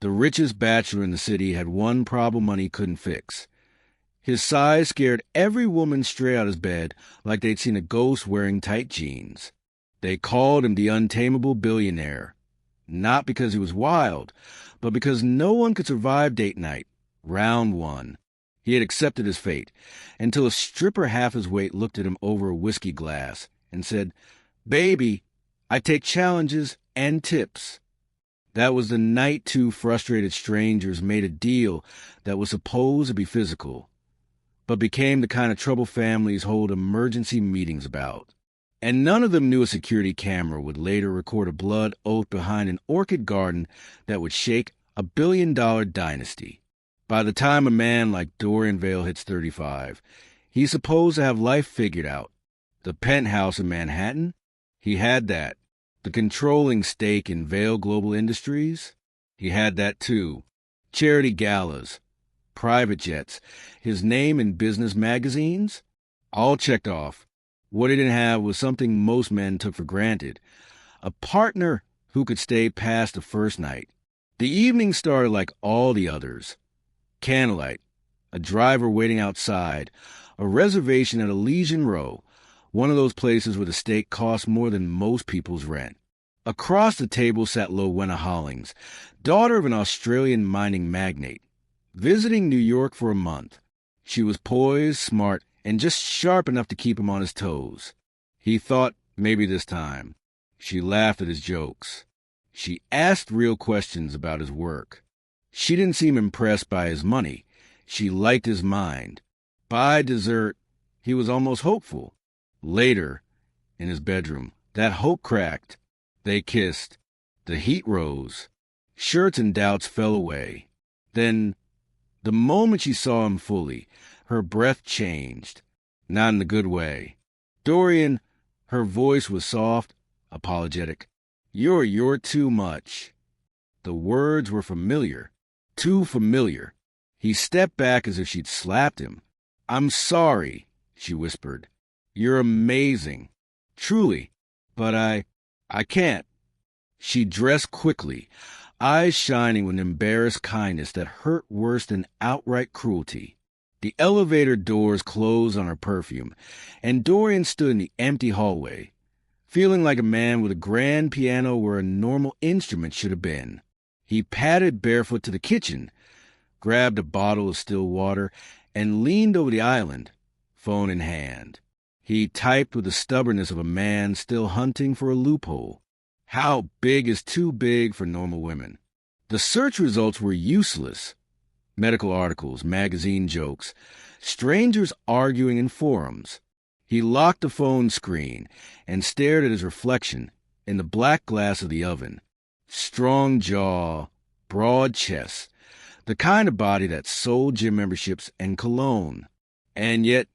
The richest bachelor in the city had one problem money couldn't fix. His size scared every woman straight out of bed like they'd seen a ghost wearing tight jeans. They called him the untamable billionaire, not because he was wild, but because no one could survive date night, round one. He had accepted his fate, until a stripper half his weight looked at him over a whiskey glass and said, "Baby, I take challenges and tips." That was the night two frustrated strangers made a deal that was supposed to be physical, but became the kind of trouble families hold emergency meetings about. And none of them knew a security camera would later record a blood oath behind an orchid garden that would shake a $1 billion dynasty. By the time a man like Dorian Vale hits 35, he's supposed to have life figured out. The penthouse in Manhattan? He had that. The controlling stake in Vale Global Industries? He had that too. Charity galas, private jets, his name in business magazines? All checked off. What he didn't have was something most men took for granted. A partner who could stay past the first night. The evening started like all the others. Candlelight, a driver waiting outside, a reservation at Elysian Row, one of those places where the steak costs more than most people's rent. Across the table sat Lowena Hollings, daughter of an Australian mining magnate, visiting New York for a month. She was poised, smart, and just sharp enough to keep him on his toes. He thought maybe this time. She laughed at his jokes. She asked real questions about his work. She didn't seem impressed by his money. She liked his mind. By dessert, he was almost hopeful. Later, in his bedroom, that hope cracked. They kissed. The heat rose. Shirts and doubts fell away. Then, the moment she saw him fully, her breath changed. Not in a good way. "Dorian," her voice was soft, apologetic. You're too much." The words were familiar. Too familiar. He stepped back as if she'd slapped him. "I'm sorry," she whispered. "You're amazing. Truly. But I can't." She dressed quickly, eyes shining with an embarrassed kindness that hurt worse than outright cruelty. The elevator doors closed on her perfume, and Dorian stood in the empty hallway, feeling like a man with a grand piano where a normal instrument should have been. He padded barefoot to the kitchen, grabbed a bottle of still water, and leaned over the island, phone in hand. He typed with the stubbornness of a man still hunting for a loophole. How big is too big for normal women? The search results were useless. Medical articles, magazine jokes, strangers arguing in forums. He locked the phone screen and stared at his reflection in the black glass of the oven. Strong jaw, broad chest, the kind of body that sold gym memberships and cologne. And yet,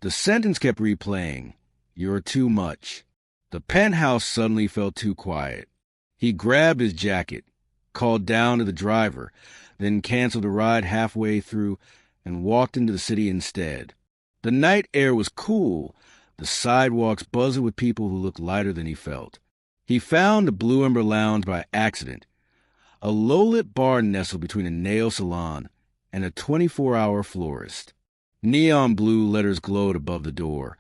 the sentence kept replaying, "You're too much." The penthouse suddenly felt too quiet. He grabbed his jacket, called down to the driver, then canceled a ride halfway through and walked into the city instead. The night air was cool, the sidewalks buzzing with people who looked lighter than he felt. He found the Blue Ember Lounge by accident, a low-lit bar nestled between a nail salon and a 24-hour florist. Neon blue letters glowed above the door,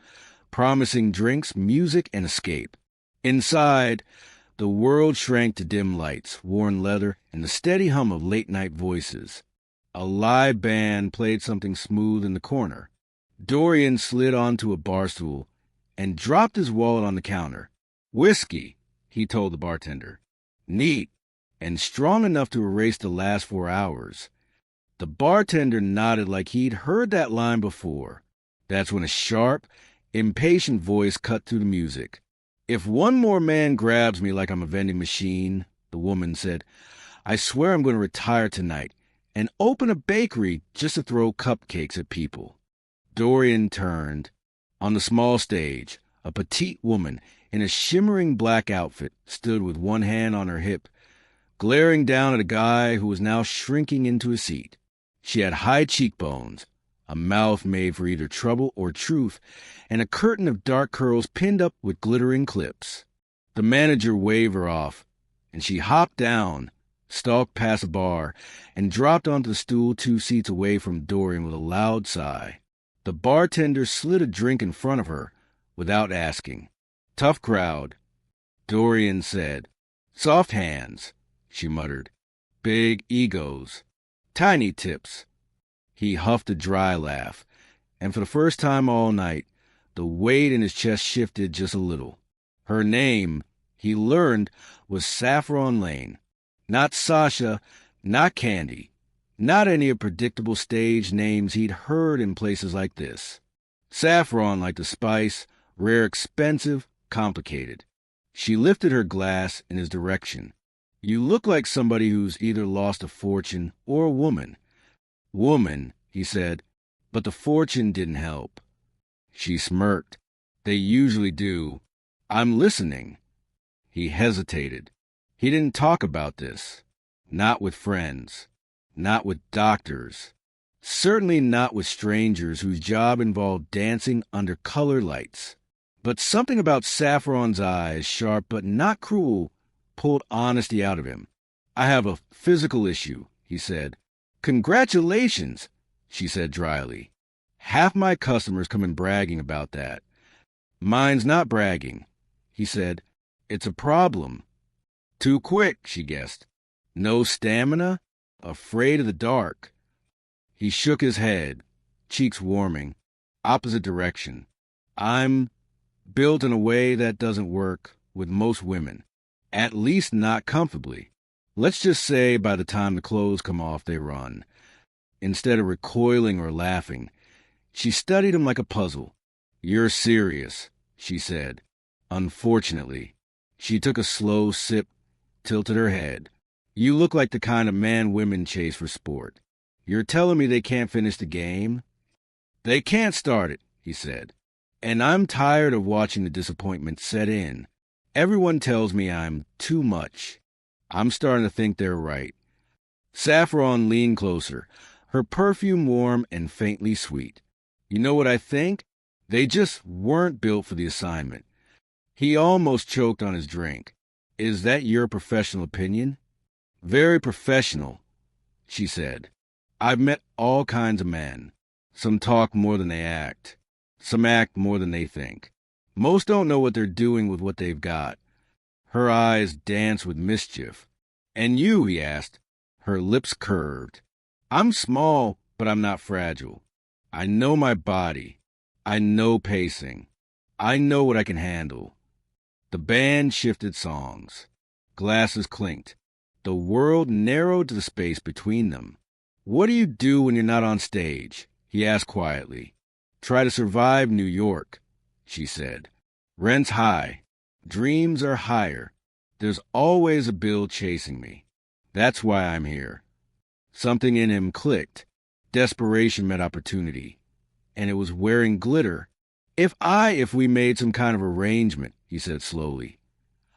promising drinks, music, and escape. Inside, the world shrank to dim lights, worn leather, and the steady hum of late-night voices. A live band played something smooth in the corner. Dorian slid onto a bar stool and dropped his wallet on the counter. "Whiskey," he told the bartender. "Neat, and strong enough to erase the last 4 hours." The bartender nodded like he'd heard that line before. That's when a sharp, impatient voice cut through the music. "If one more man grabs me like I'm a vending machine," the woman said, "I swear I'm going to retire tonight and open a bakery just to throw cupcakes at people." Dorian turned. On the small stage, a petite woman in a shimmering black outfit stood with one hand on her hip, glaring down at a guy who was now shrinking into a seat. She had high cheekbones, a mouth made for either trouble or truth, and a curtain of dark curls pinned up with glittering clips. The manager waved her off, and she hopped down, stalked past a bar, and dropped onto the stool 2 seats away from Dorian with a loud sigh. The bartender slid a drink in front of her without asking. Tough crowd, Dorian said. Soft hands, she muttered. Big egos. Tiny tips. He huffed a dry laugh, and for the first time all night, the weight in his chest shifted just a little. Her name, he learned, was Saffron Lane. Not Sasha, not Candy, not any of predictable stage names he'd heard in places like this. Saffron like the spice, rare, expensive, complicated. She lifted her glass in his direction. You look like somebody who's either lost a fortune or a woman. Woman, he said, but the fortune didn't help. She smirked. They usually do. I'm listening. He hesitated. He didn't talk about this. Not with friends. Not with doctors. Certainly not with strangers whose job involved dancing under color lights. But something about Saffron's eyes, sharp but not cruel, pulled honesty out of him. I have a physical issue, he said. Congratulations, she said dryly. Half my customers come in bragging about that. Mine's not bragging, he said. It's a problem. Too quick, she guessed. No stamina? Afraid of the dark. He shook his head, cheeks warming. Opposite direction. I'm built in a way that doesn't work with most women. At least not comfortably. Let's just say by the time the clothes come off, they run. Instead of recoiling or laughing, she studied him like a puzzle. You're serious, she said. Unfortunately. She took a slow sip, tilted her head. You look like the kind of man women chase for sport. You're telling me they can't finish the game? They can't start it, he said. And I'm tired of watching the disappointment set in. Everyone tells me I'm too much. I'm starting to think they're right. Saffron leaned closer, her perfume warm and faintly sweet. You know what I think? They just weren't built for the assignment. He almost choked on his drink. Is that your professional opinion? Very professional, she said. I've met all kinds of men. Some talk more than they act. Some act more than they think. Most don't know what they're doing with what they've got. Her eyes danced with mischief. And you, he asked. Her lips curved. I'm small, but I'm not fragile. I know my body. I know pacing. I know what I can handle. The band shifted songs. Glasses clinked. The world narrowed to the space between them. What do you do when you're not on stage? He asked quietly. Try to survive New York, she said. Rent's high. Dreams are higher. There's always a bill chasing me. That's why I'm here. Something in him clicked. Desperation met opportunity. And it was wearing glitter. If we made some kind of arrangement, he said slowly,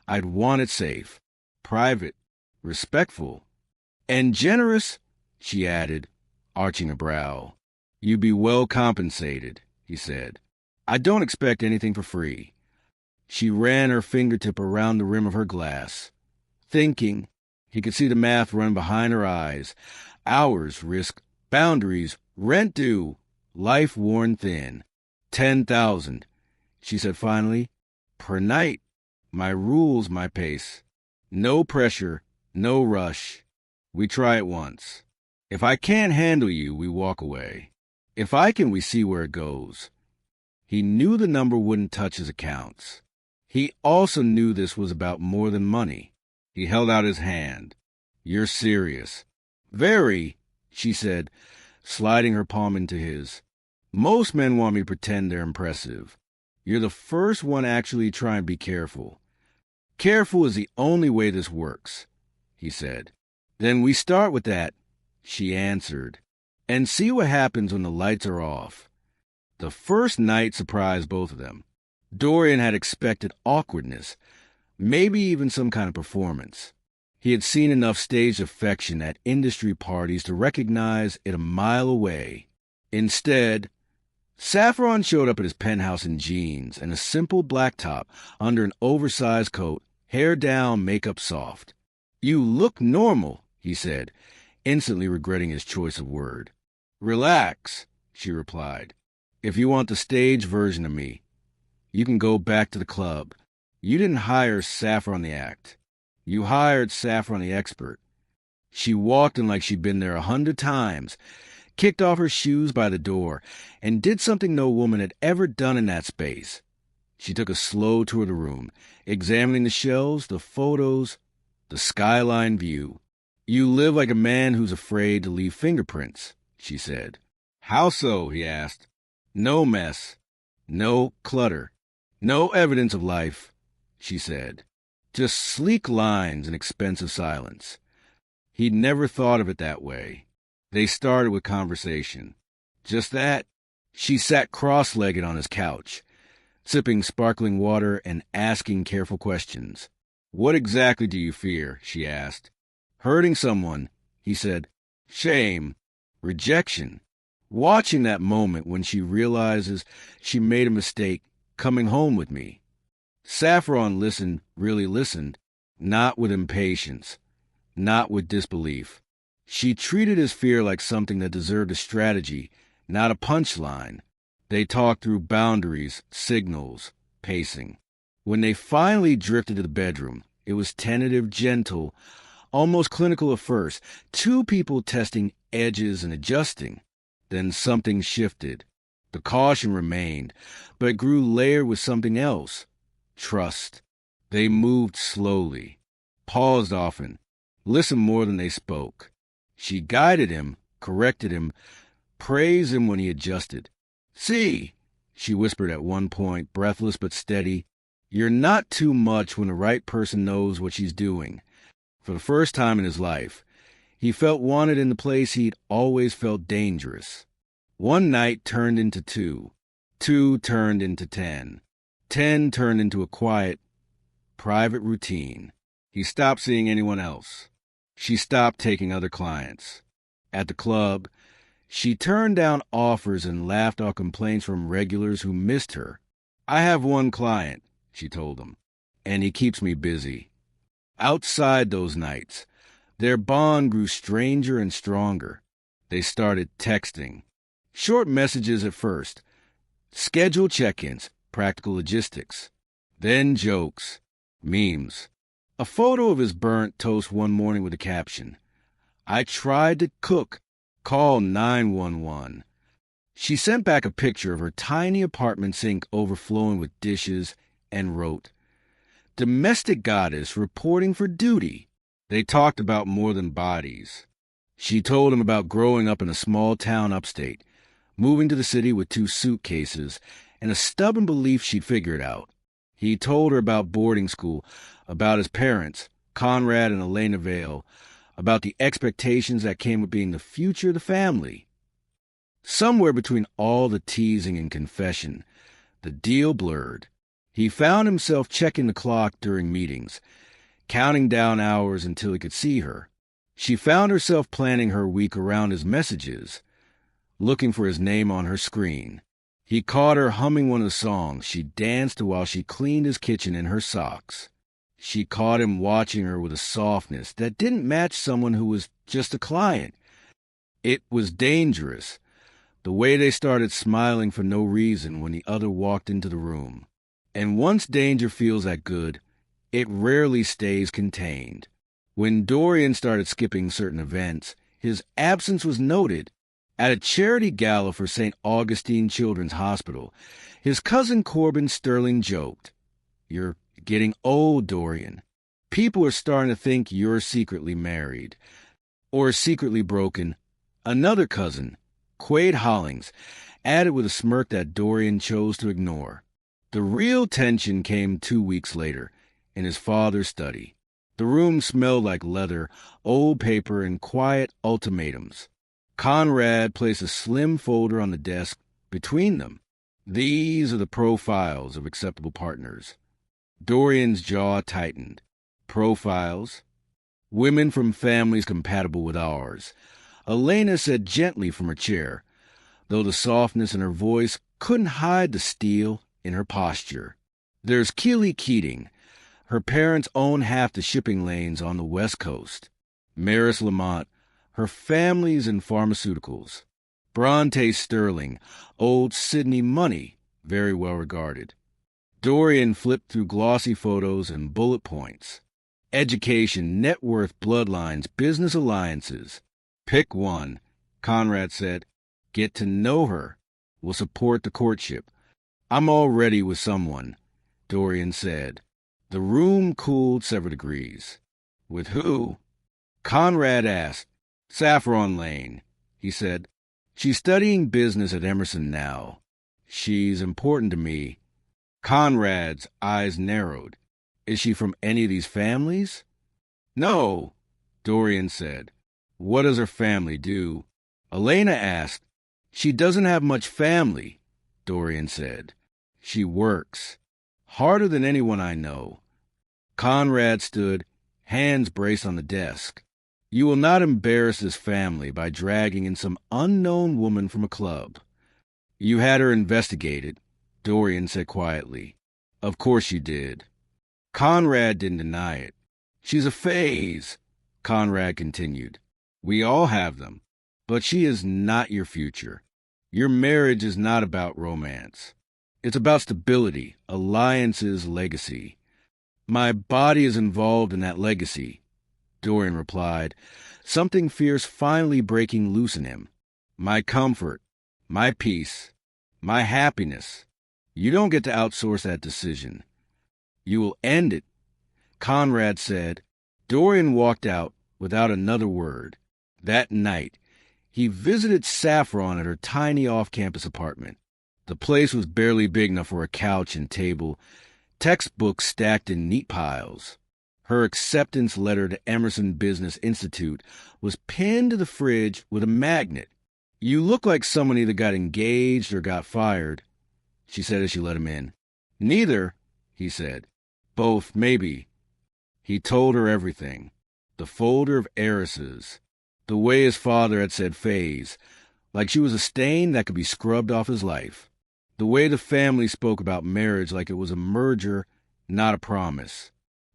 I'd want it safe, private, respectful, and generous, she added, arching a brow. You'd be well compensated, he said. I don't expect anything for free. She ran her fingertip around the rim of her glass. Thinking, he could see the math run behind her eyes. Hours, risk, boundaries, rent due, life worn thin. 10,000, she said finally. Per night. My rules, my pace. No pressure, no rush. We try it once. If I can't handle you, we walk away. If I can, we see where it goes. He knew the number wouldn't touch his accounts. He also knew this was about more than money. He held out his hand. You're serious. Very, she said, sliding her palm into his. Most men want me to pretend they're impressive. You're the first one actually try and be careful. Careful is the only way this works, he said. Then we start with that, she answered, and see what happens when the lights are off. The first night surprised both of them. Dorian had expected awkwardness, maybe even some kind of performance. He had seen enough staged affection at industry parties to recognize it a mile away. Instead, Saffron showed up at his penthouse in jeans and a simple black top under an oversized coat, hair down, makeup soft. You look normal, he said, instantly regretting his choice of word. Relax, she replied. If you want the stage version of me, you can go back to the club. You didn't hire Saffron the act. You hired Saffron the expert. She walked in like she'd been there 100 times, kicked off her shoes by the door, and did something no woman had ever done in that space. She took a slow tour of the room, examining the shelves, the photos, the skyline view. You live like a man who's afraid to leave fingerprints, she said. How so? He asked. No mess. No clutter. No evidence of life, she said. Just sleek lines and expensive silence. He'd never thought of it that way. They started with conversation. Just that. She sat cross-legged on his couch, sipping sparkling water and asking careful questions. What exactly do you fear? She asked. Hurting someone, he said. Shame. Rejection. Watching that moment when she realizes she made a mistake coming home with me. Saffron listened, really listened, not with impatience, not with disbelief. She treated his fear like something that deserved a strategy, not a punchline. They talked through boundaries, signals, pacing. When they finally drifted to the bedroom, it was tentative, gentle, almost clinical at first, two people testing edges and adjusting. Then something shifted. The caution remained, but it grew layered with something else. Trust. They moved slowly, paused often, listened more than they spoke. She guided him, corrected him, praised him when he adjusted. See, she whispered at one point, breathless but steady, you're not too much when the right person knows what she's doing. For the first time in his life, he felt wanted in the place he'd always felt dangerous. One night turned into two. Two turned into 10. 10 turned into a quiet, private routine. He stopped seeing anyone else. She stopped taking other clients. At the club, she turned down offers and laughed off complaints from regulars who missed her. I have one client, she told him, and he keeps me busy. Outside those nights, their bond grew stranger and stronger. They started texting. Short messages at first, scheduled check-ins, practical logistics. Then jokes, memes. A photo of his burnt toast one morning with a caption, I tried to cook, call 911. She sent back a picture of her tiny apartment sink overflowing with dishes and wrote, Domestic goddess reporting for duty. They talked about more than bodies. She told him about growing up in a small town upstate, moving to the city with 2 suitcases, and a stubborn belief she'd figure it out. He told her about boarding school, about his parents, Conrad and Elena Vale, about the expectations that came with being the future of the family. Somewhere between all the teasing and confession, the deal blurred. He found himself checking the clock during meetings, counting down hours until he could see her. She found herself planning her week around his messages, looking for his name on her screen. He caught her humming one of the songs she danced to while she cleaned his kitchen in her socks. She caught him watching her with a softness that didn't match someone who was just a client. It was dangerous, the way they started smiling for no reason when the other walked into the room. And once danger feels that good, it rarely stays contained. When Dorian started skipping certain events, his absence was noted. At a charity gala for St. Augustine Children's Hospital, his cousin Corbin Sterling joked, You're getting old, Dorian. People are starting to think you're secretly married. Or secretly broken. Another cousin, Quade Hollings, added with a smirk that Dorian chose to ignore. The real tension came 2 weeks later, in his father's study. The room smelled like leather, old paper, and quiet ultimatums. Conrad placed a slim folder on the desk between them. These are the profiles of acceptable partners. Dorian's jaw tightened. Profiles? Women from families compatible with ours. Elena said gently from her chair, though the softness in her voice couldn't hide the steel in her posture. There's Keely Keating. Her parents own half the shipping lanes on the West Coast. Maris Lamont, her family's in pharmaceuticals. Bronte Sterling, old Sydney money, very well regarded. Dorian flipped through glossy photos and bullet points. Education, net worth, bloodlines, business alliances. Pick one, Conrad said. Get to know her. We'll support the courtship. I'm already with someone, Dorian said. The room cooled several degrees. With who? Conrad asked. Saffron Lane, he said. She's studying business at Emerson now. She's important to me. Conrad's eyes narrowed. Is she from any of these families? No, Dorian said. What does her family do? Elena asked. She doesn't have much family, Dorian said. She works. Harder than anyone I know. Conrad stood, hands braced on the desk. You will not embarrass this family by dragging in some unknown woman from a club. You had her investigated, Dorian said quietly. Of course you did. Conrad didn't deny it. She's a phase, Conrad continued. We all have them, but she is not your future. Your marriage is not about romance. It's about stability, alliances, legacy. My body is involved in that legacy, Dorian replied, something fierce finally breaking loose in him. My comfort, my peace, my happiness. You don't get to outsource that decision. You will end it, Conrad said. Dorian walked out without another word. That night, he visited Saffron at her tiny off-campus apartment. The place was barely big enough for a couch and table, textbooks stacked in neat piles. Her acceptance letter to Emerson Business Institute was pinned to the fridge with a magnet. You look like someone either got engaged or got fired, she said as she let him in. Neither, he said. Both, maybe. He told her everything. The folder of heiresses. The way his father had said phase, like she was a stain that could be scrubbed off his life. The way the family spoke about marriage like it was a merger, not a promise.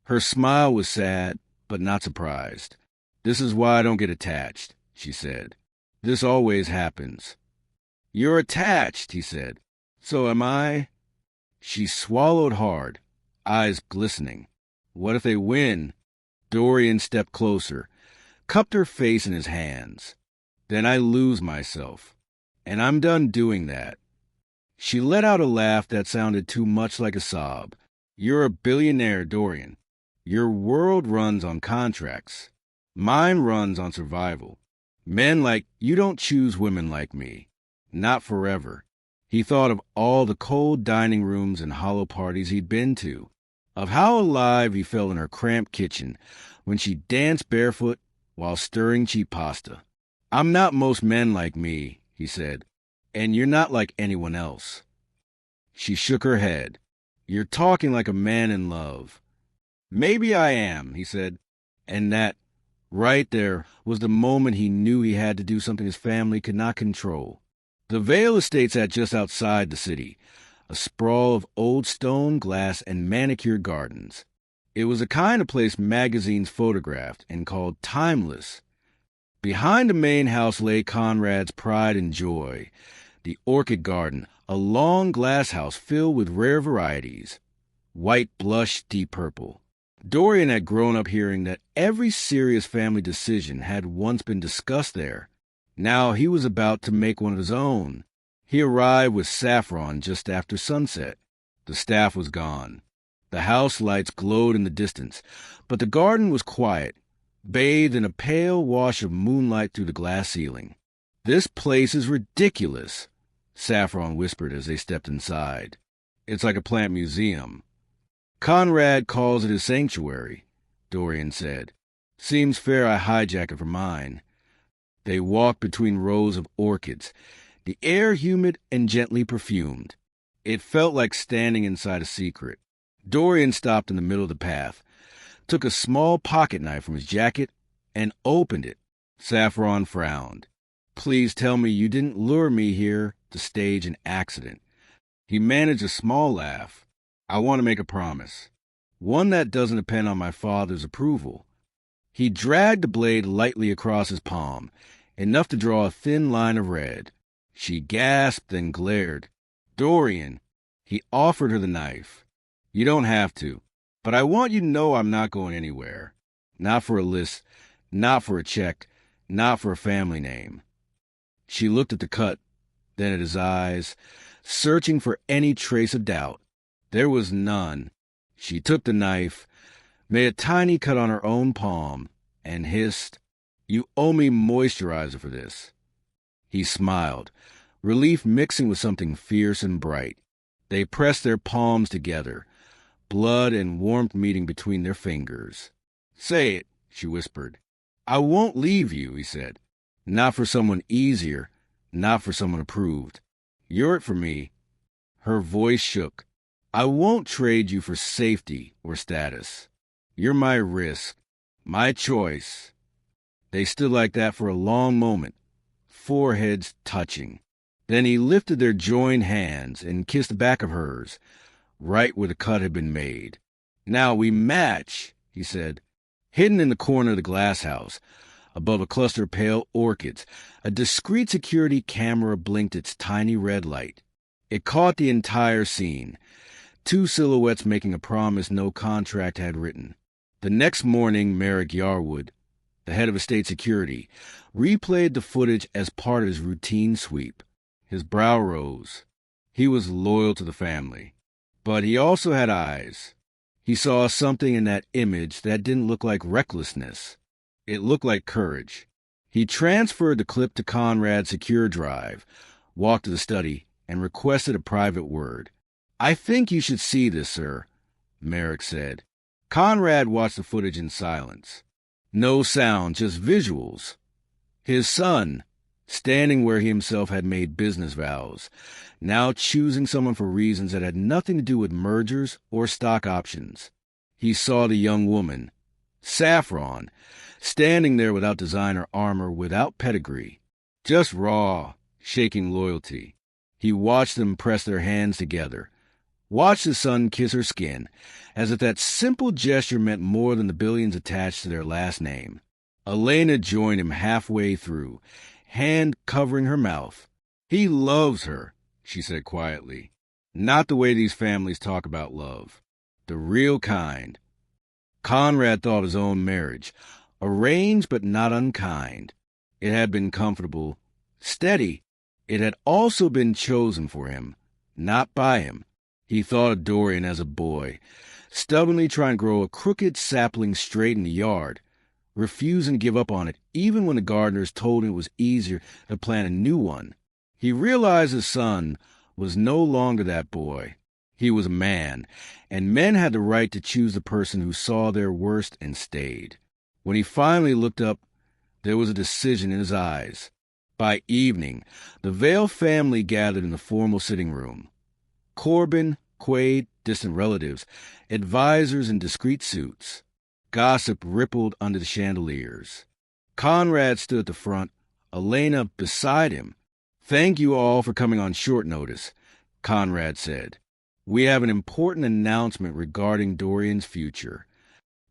Her smile was sad, but not surprised. This is why I don't get attached, she said. This always happens. You're attached, he said. So am I? She swallowed hard, eyes glistening. What if they win? Dorian stepped closer, cupped her face in his hands. Then I lose myself, and I'm done doing that. She let out a laugh that sounded too much like a sob. You're a billionaire, Dorian. Your world runs on contracts. Mine runs on survival. Men like you don't choose women like me. Not forever. He thought of all the cold dining rooms and hollow parties he'd been to, of how alive he felt in her cramped kitchen when she danced barefoot while stirring cheap pasta. I'm not most men like me, he said, and you're not like anyone else. She shook her head. You're talking like a man in love. Maybe I am, he said, and that, right there, was the moment he knew he had to do something his family could not control. The Vale Estate sat just outside the city, a sprawl of old stone, glass, and manicured gardens. It was the kind of place magazines photographed and called timeless. Behind the main house lay Conrad's pride and joy, the orchid garden, a long glass house filled with rare varieties, white blush, deep purple. Dorian had grown up hearing that every serious family decision had once been discussed there. Now he was about to make one of his own. He arrived with Saffron just after sunset. The staff was gone. The house lights glowed in the distance, but the garden was quiet, bathed in a pale wash of moonlight through the glass ceiling. This place is ridiculous, Saffron whispered as they stepped inside. It's like a plant museum. Conrad calls it a sanctuary, Dorian said. Seems fair I hijack it for mine. They walked between rows of orchids, the air humid and gently perfumed. It felt like standing inside a secret. Dorian stopped in the middle of the path, took a small pocket knife from his jacket, and opened it. Saffron frowned. Please tell me you didn't lure me here to stage an accident. He managed a small laugh. I want to make a promise. one that doesn't depend on my father's approval. He dragged the blade lightly across his palm, enough to draw a thin line of red. She gasped and glared. Dorian, he offered her the knife. You don't have to, but I want you to know I'm not going anywhere. Not for a list, not for a check, not for a family name. She looked at the cut, then at his eyes, searching for any trace of doubt. There was none. She took the knife, made a tiny cut on her own palm, and hissed, You owe me moisturizer for this. He smiled, relief mixing with something fierce and bright. They pressed their palms together, blood and warmth meeting between their fingers. Say it, she whispered. I won't leave you, he said. Not for someone easier, not for someone approved. You're it for me. Her voice shook. I won't trade you for safety or status. You're my risk, my choice. They stood like that for a long moment, foreheads touching. Then he lifted their joined hands and kissed the back of hers, right where the cut had been made. Now we match, he said. Hidden in the corner of the glass house, above a cluster of pale orchids, a discreet security camera blinked its tiny red light. It caught the entire scene, two silhouettes making a promise no contract had written. The next morning, Merrick Yarwood, the head of estate security, replayed the footage as part of his routine sweep. His brow rose. He was loyal to the family. But he also had eyes. He saw something in that image that didn't look like recklessness. It looked like courage. He transferred the clip to Conrad's secure drive, walked to the study, and requested a private word. I think you should see this, sir, Merrick said. Conrad watched the footage in silence. No sound, just visuals. His son, standing where he himself had made business vows, now choosing someone for reasons that had nothing to do with mergers or stock options. He saw the young woman, Saffron, standing there without designer armor, without pedigree, just raw, shaking loyalty. He watched them press their hands together, watched his son kiss her skin, as if that simple gesture meant more than the billions attached to their last name. Elena joined him halfway through, hand covering her mouth. He loves her, she said quietly. Not the way these families talk about love. The real kind. Conrad thought his own marriage, arranged but not unkind. It had been comfortable, steady. It had also been chosen for him, not by him. He thought of Dorian as a boy, stubbornly trying to grow a crooked sapling straight in the yard, refusing to give up on it even when the gardeners told him it was easier to plant a new one. He realized his son was no longer that boy. He was a man, and men had the right to choose the person who saw their worst and stayed. When he finally looked up, there was a decision in his eyes. By evening, the Vale family gathered in the formal sitting room. Corbin, Quaid, distant relatives, advisors in discreet suits. Gossip rippled under the chandeliers. Conrad stood at the front, Elena beside him. Thank you all for coming on short notice, Conrad said. We have an important announcement regarding Dorian's future.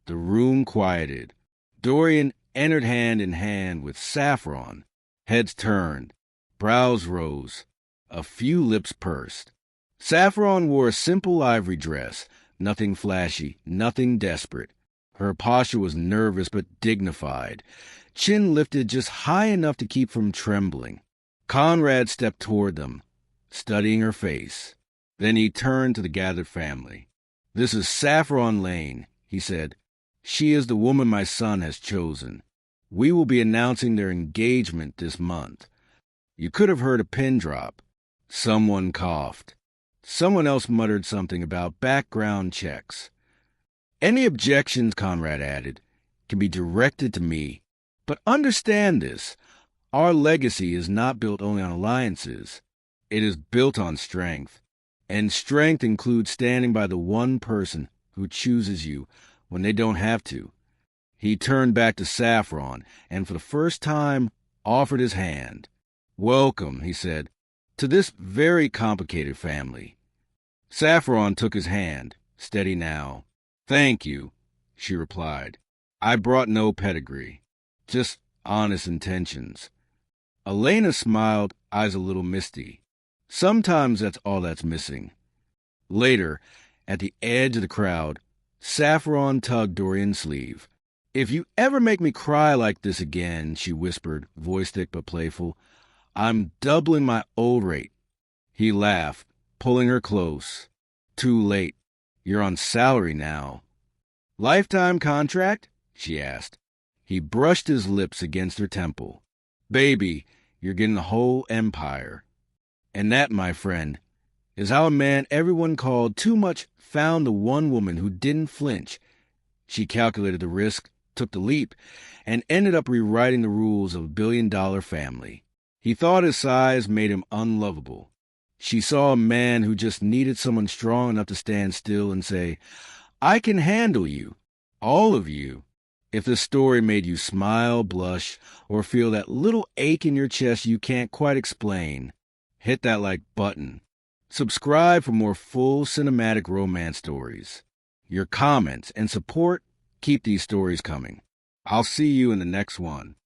The room quieted. Dorian entered hand in hand with Saffron. Heads turned, brows rose, a few lips pursed. Saffron wore a simple ivory dress, nothing flashy, nothing desperate. Her posture was nervous but dignified, chin lifted just high enough to keep from trembling. Conrad stepped toward them, studying her face. Then he turned to the gathered family. This is Saffron Lane, he said. She is the woman my son has chosen. We will be announcing their engagement this month. You could have heard a pin drop. Someone coughed. Someone else muttered something about background checks. Any objections, Conrad added, can be directed to me. But understand this. Our legacy is not built only on alliances. It is built on strength. And strength includes standing by the one person who chooses you when they don't have to. He turned back to Saffron and for the first time offered his hand. Welcome, he said, to this very complicated family. Saffron took his hand, steady now. Thank you, she replied. I brought no pedigree, just honest intentions. Elena smiled, eyes a little misty. Sometimes that's all that's missing. Later, at the edge of the crowd, Saffron tugged Dorian's sleeve. If you ever make me cry like this again, she whispered, voice thick but playful, I'm doubling my old rate. He laughed, pulling her close. Too late. You're on salary now. Lifetime contract? She asked. He brushed his lips against her temple. Baby, you're getting the whole empire. And that, my friend, is how a man everyone called too much found the one woman who didn't flinch. She calculated the risk, took the leap, and ended up rewriting the rules of a billion-dollar family. He thought his size made him unlovable. She saw a man who just needed someone strong enough to stand still and say, I can handle you, all of you. If the story made you smile, blush, or feel that little ache in your chest you can't quite explain, hit that like button. Subscribe for more full cinematic romance stories. Your comments and support keep these stories coming. I'll see you in the next one.